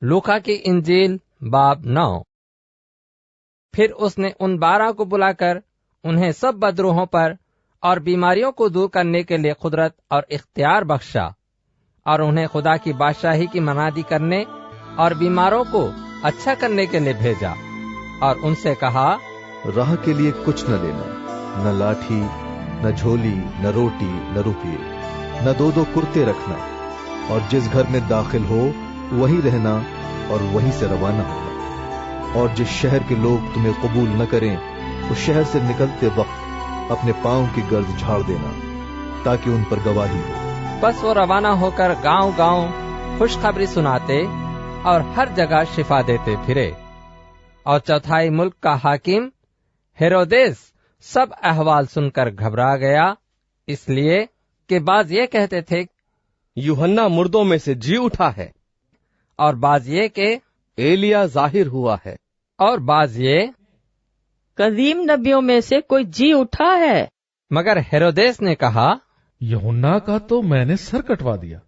लूका की इंजील बाब 9। फिर उसने उन 12 को बुलाकर उन्हें सब बदरूहों पर और बीमारियों को दूर करने के लिए कुदरत और इख्तियार बख्शा, और उन्हें खुदा की बादशाही की मनादी करने और बीमारों को अच्छा करने के लिए भेजा, और उनसे कहा, राह के लिए कुछ न लेना, न लाठी, न झोली, न रोटी, न रुपये, न दो कुर्ते रखना, और जिस घर में दाखिल हो वहीं रहना और वहीं से रवाना होना। और जिस शहर के लोग तुम्हें कबूल न करें, उस शहर से निकलते वक्त अपने पांव की गर्द झाड़ देना, ताकि उन पर गवाही हो। बस वो रवाना होकर गांव-गांव खुशखबरी सुनाते और हर जगह शिफा देते फिरे। और चौथाई मुल्क का हाकिम हेरोदेस सब अहवाल सुनकर घबरा गया, इसलिए कि बाज ये कहते थे यूहन्ना मुर्दों में से जी उठा है, और बाज ये के एलिया जाहिर हुआ है, और बाज ये कदीम नबियों में से कोई जी उठा है। मगर हेरोदेस ने कहा, यूहन्ना का तो मैंने सर कटवा दिया,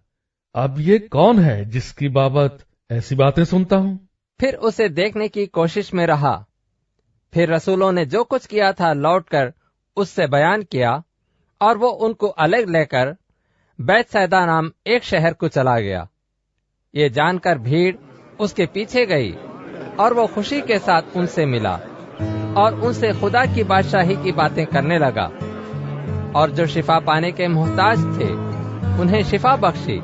अब ये कौन है जिसकी बाबत ऐसी बातें सुनता हूँ। फिर उसे देखने की कोशिश में रहा। फिर रसूलों ने जो कुछ किया था लौटकर उससे बयान किया, और वो उनको अलग लेकर बैतसैदा नाम एक शहर को चला गया। ये जानकर भीड़ उसके पीछे गई, और वो खुशी के साथ उनसे मिला और उनसे खुदा की बादशाही की बातें करने लगा। और जो शिफा पाने के मोहताज थे उन्हें शिफा बख्शी।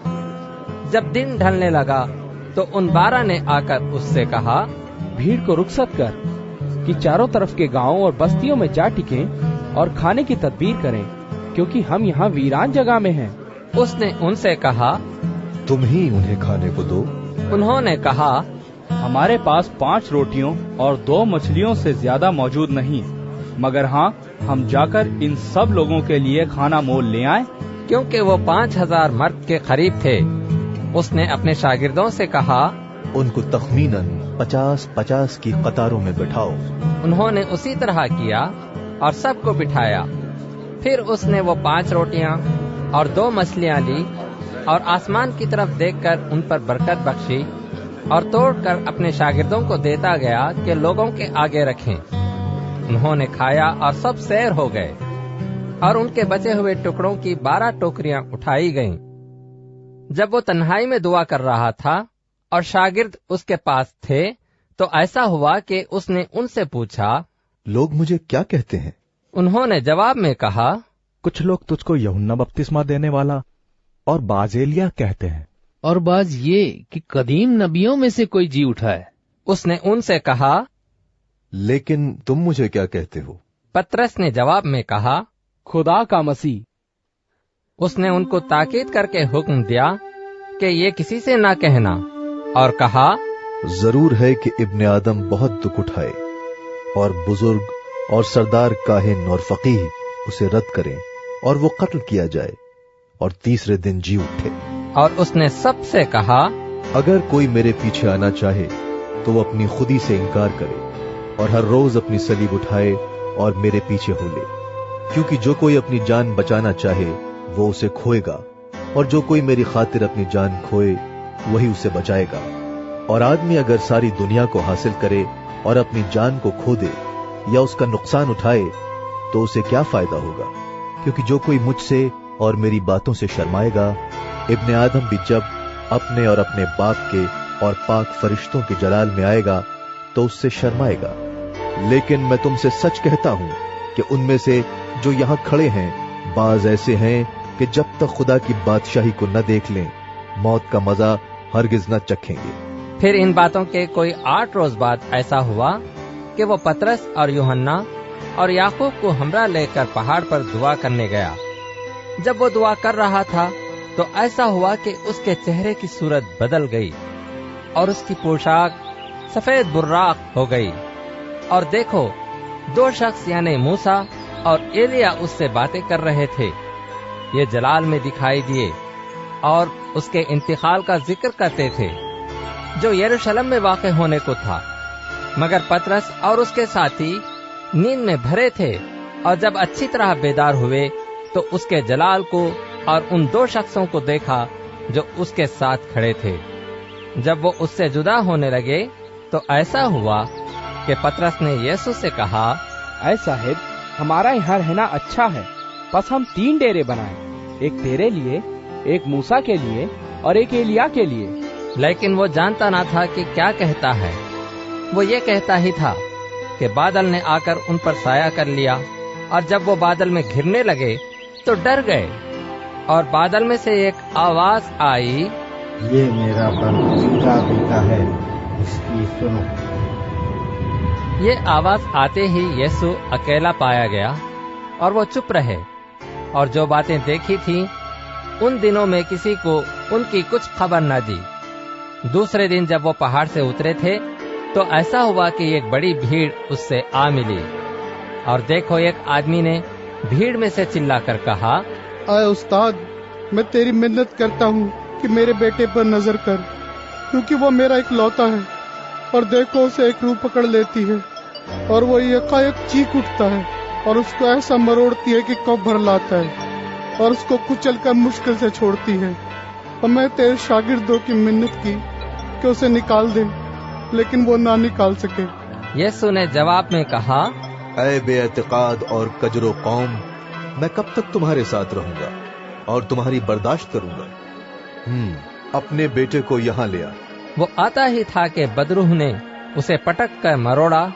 जब दिन ढलने लगा तो उन 12 ने आकर उससे कहा, भीड़ को रुखसत कर कि चारों तरफ के गांवों और बस्तियों में जा टिकें और खाने की तदबीर करें, क्योंकि हम यहाँ वीरान जगह में हैं। उसने उनसे कहा, तुम ही उन्हें खाने को दो। उन्होंने कहा, हमारे पास 5 रोटियों और 2 मछलियों से ज्यादा मौजूद नहीं, मगर हाँ, हम जाकर इन सब लोगों के लिए खाना मोल ले आए। क्योंकि वो 5000 मर्द के करीब थे। उसने अपने शागिर्दों से कहा, उनको तखमीनन 50-50 की कतारों में बिठाओ। उन्होंने उसी तरह किया और सबको बिठाया। फिर उसने वो 5 रोटियां और 2 मछलियां ली, और आसमान की तरफ देखकर उन पर बरकत बख्शी, और तोड़कर अपने शागिर्दों को देता गया कि लोगों के आगे रखें। उन्होंने खाया और सब सैर हो गए, और उनके बचे हुए टुकड़ों की 12 टोकरियां उठाई गईं। जब वो तन्हाई में दुआ कर रहा था और शागिर्द उसके पास थे, तो ऐसा हुआ कि उसने उनसे पूछा, लोग मुझे क्या कहते हैं? उन्होंने जवाब में कहा, कुछ लोग तुझको यूहन्ना बपतिस्मा देने वाला और बाज एलिया कहते हैं, और बाज ये कि कदीम नबियों में से कोई जी उठा है। उसने उनसे कहा, लेकिन तुम मुझे क्या कहते हो? पतरस ने जवाब में कहा, खुदा का मसीह। उसने उनको ताकीद करके हुक्म दिया कि ये किसी से ना कहना, और कहा, जरूर है कि इब्ने आदम बहुत दुख उठाए, और बुजुर्ग और सरदार काहिन और फकीह उसे रद्द करें, और वो कत्ल किया जाए, और तीसरे दिन जी उठे। और उसने सबसे कहा, अगर कोई मेरे पीछे आना चाहे तो वो अपनी खुदी से इनकार करे, और हर रोज अपनी सलीब उठाए और मेरे पीछे हो ले। क्योंकि जो कोई अपनी जान बचाना चाहे वो उसे खोएगा, और जो कोई मेरी खातिर अपनी जान खोए वही उसे बचाएगा। और आदमी अगर सारी दुनिया को हासिल करे और अपनी जान को खो दे या उसका नुकसान उठाए तो उसे क्या फायदा होगा? क्योंकि जो कोई मुझसे और मेरी बातों से शर्माएगा, इब्ने आदम भी जब अपने और अपने बाप के और पाक फरिश्तों के जलाल में आएगा तो उससे शर्माएगा। लेकिन मैं तुमसे सच कहता हूं कि उनमें से जो यहां खड़े हैं, बाज ऐसे हैं कि जब तक खुदा की बादशाही को न देख लें, मौत का मजा हरगिज न चखेंगे। फिर इन बातों के कोई 8 रोज बाद ऐसा हुआ कि वो पतरस और यूहन्ना और याकूब को हमरा लेकर पहाड़ पर दुआ करने गया। जब वो दुआ कर रहा था तो ऐसा हुआ कि उसके चेहरे की सूरत बदल गई और उसकी पोशाक सफेद बुर्राक हो गई। और देखो, 2 शख्स यानी मूसा और एलिया उससे बातें कर रहे थे। ये जलाल में दिखाई दिए और उसके इंतकाल का जिक्र करते थे जो यरूशलेम में वाक़ होने को था। मगर पतरस और उसके साथी नींद में भरे थे, और जब अच्छी तरह बेदार हुए तो उसके जलाल को और उन 2 शख्सों को देखा जो उसके साथ खड़े थे। जब वो उससे जुदा होने लगे तो ऐसा हुआ कि पतरस ने यीशु से कहा, ऐ साहिब, हमारा यहाँ रहना अच्छा है, बस हम 3 डेरे बनाएं, एक तेरे लिए, एक मूसा के लिए और एक एलिया के लिए। लेकिन वो जानता ना था कि क्या कहता है। वो ये कहता ही था कि बादल ने आकर उन पर साया कर लिया, और जब वो बादल में घिरने लगे तो डर गए। और बादल में से एक आवाज आई, ये मेरा पसंदीदा बेटा है, इसकी सुनो। ये आवाज आते ही यीशु अकेला पाया गया और वो चुप रहे, और जो बातें देखी थी उन दिनों में किसी को उनकी कुछ खबर न दी। दूसरे दिन जब वो पहाड़ से उतरे थे तो ऐसा हुआ कि एक बड़ी भीड़ उससे आ मिली, और देखो एक आदमी ने भीड़ में से चिल्लाकर कहा, आए उस्ताद, मैं तेरी मिन्नत करता हूँ कि मेरे बेटे पर नजर कर, क्योंकि वो मेरा इकलौता है, और देखो उसे एक रूह पकड़ लेती है और वो एकाएक चीख उठता है और उसको ऐसा मरोड़ती है कि कब भर लाता है और उसको कुचल कर मुश्किल से छोड़ती है। और मैं तेरे शागिर्दों की मिन्नत की कि उसे निकाल दे, लेकिन वो ना निकाल सके। यीशु ने जवाब में कहा, ऐ बेअतिकाद और कजरो कौम, मैं कब तक तुम्हारे साथ रहूंगा और तुम्हारी बर्दाश्त करूंगा? अपने बेटे को यहाँ ले आ। वो आता ही था कि बदरूह ने उसे पटक कर मरोड़ा,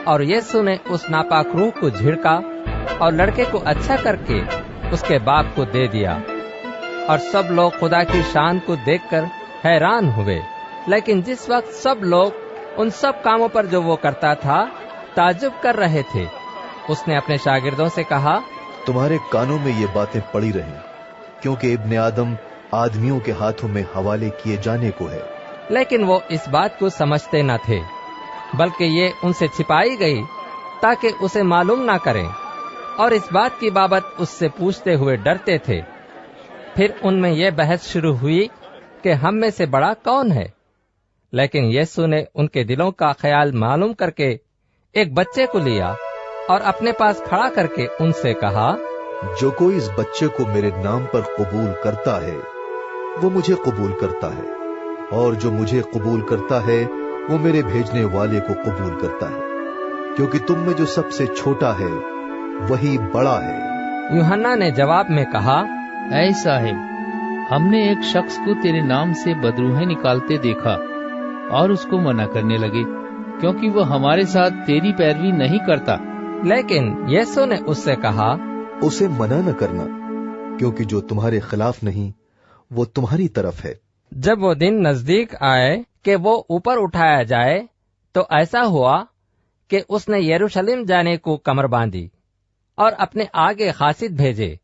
और यीशु ने उस नापाक रूह को झिड़का और लड़के को अच्छा करके उसके बाप को दे दिया। और सब लोग खुदा की शान को देखकर हैरान हुए। लेकिन जिस वक्त सब लोग उन सब कामों पर जो वो करता था ताज्जुब कर रहे थे, उसने अपने शागिर्दों से कहा, तुम्हारे कानों में ये बातें पड़ी रहें, क्योंकि इब्ने आदम आदमियों के हाथों में हवाले किए जाने को है। लेकिन वो इस बात को समझते न थे, बल्कि ये उनसे छिपाई गई ताकि उसे मालूम ना करें, और इस बात की बाबत उससे पूछते हुए डरते थे। फिर उनमें यह बहस शुरू हुई कि हम में से बड़ा कौन है। लेकिन यीशु ने उनके दिलों का ख्याल मालूम करके एक बच्चे को लिया और अपने पास खड़ा करके उनसे कहा, जो कोई इस बच्चे को मेरे नाम पर कबूल करता है वो मुझे कबूल करता है, और जो मुझे कबूल करता है वो मेरे भेजने वाले को कबूल करता है, क्योंकि तुम में जो सबसे छोटा है वही बड़ा है। यूहन्ना ने जवाब में कहा, ऐ साहिब, हमने एक शख्स को तेरे नाम से बदरूहें निकालते देखा और उसको मना करने लगे, क्योंकि वो हमारे साथ तेरी पैरवी नहीं करता। लेकिन यीशु ने उससे कहा, उसे मना न करना, क्योंकि जो तुम्हारे खिलाफ नहीं वो तुम्हारी तरफ है। जब वो दिन नजदीक आए कि वो ऊपर उठाया जाए, तो ऐसा हुआ कि उसने यरूशलेम जाने को कमर बांधी और अपने आगे खासिद भेजे।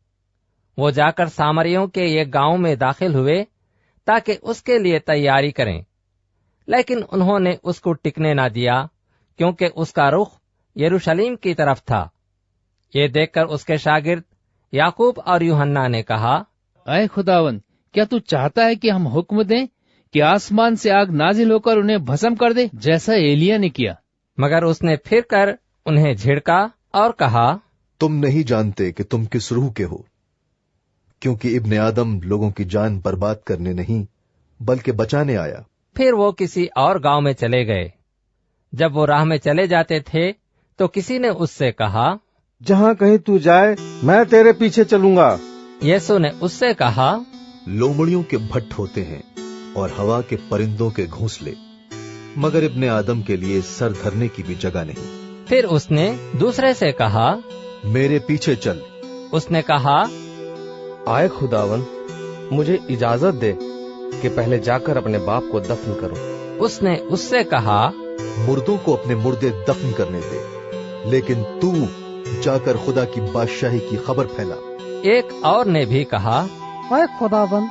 वो जाकर सामरियों के एक गांव में दाखिल हुए ताकि उसके लिए तैयारी करें, लेकिन उन्होंने उसको टिकने ना दिया, क्योंकि उसका रुख यरूशलेम की तरफ था। ये देखकर उसके शागिर्द याकूब और यूहन्ना ने कहा, ऐ खुदावन, क्या तू चाहता है कि हम हुक्म दें कि आसमान से आग नाजिल होकर उन्हें भस्म कर दे, जैसा एलिया ने किया? मगर उसने फिर कर उन्हें झिड़का और कहा, तुम नहीं जानते कि तुम किस रूह के हो, क्योंकि इब्ने आदम लोगों की जान बर्बाद करने नहीं बल्कि बचाने आया। फिर वो किसी और गांव में चले गए। जब वो राह में चले जाते थे तो किसी ने उससे कहा, जहाँ कहीं तू जाए मैं तेरे पीछे चलूंगा। यीशु ने उससे कहा, लोमड़ियों के भट्ट होते हैं और हवा के परिंदों के घोंसले, मगर इब्ने आदम के लिए सर धरने की भी जगह नहीं। फिर उसने दूसरे से कहा, मेरे पीछे चल। उसने कहा, आए खुदावन, मुझे इजाजत दे कि पहले जाकर अपने बाप को दफन करूं। उसने उससे कहा, मुर्दों को अपने मुर्दे दफन करने दे, लेकिन तू जाकर खुदा की बादशाही की खबर फैला। एक और ने भी कहा, ऐ खुदावंद,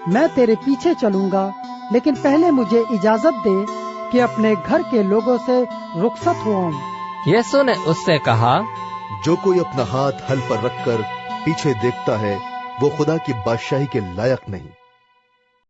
मैं तेरे पीछे चलूंगा, लेकिन पहले मुझे इजाजत दे कि अपने घर के लोगों से रुखसत होऊं। यीशु ने उससे कहा, जो कोई अपना हाथ हल पर रखकर पीछे देखता है वो खुदा की बादशाही के लायक नहीं।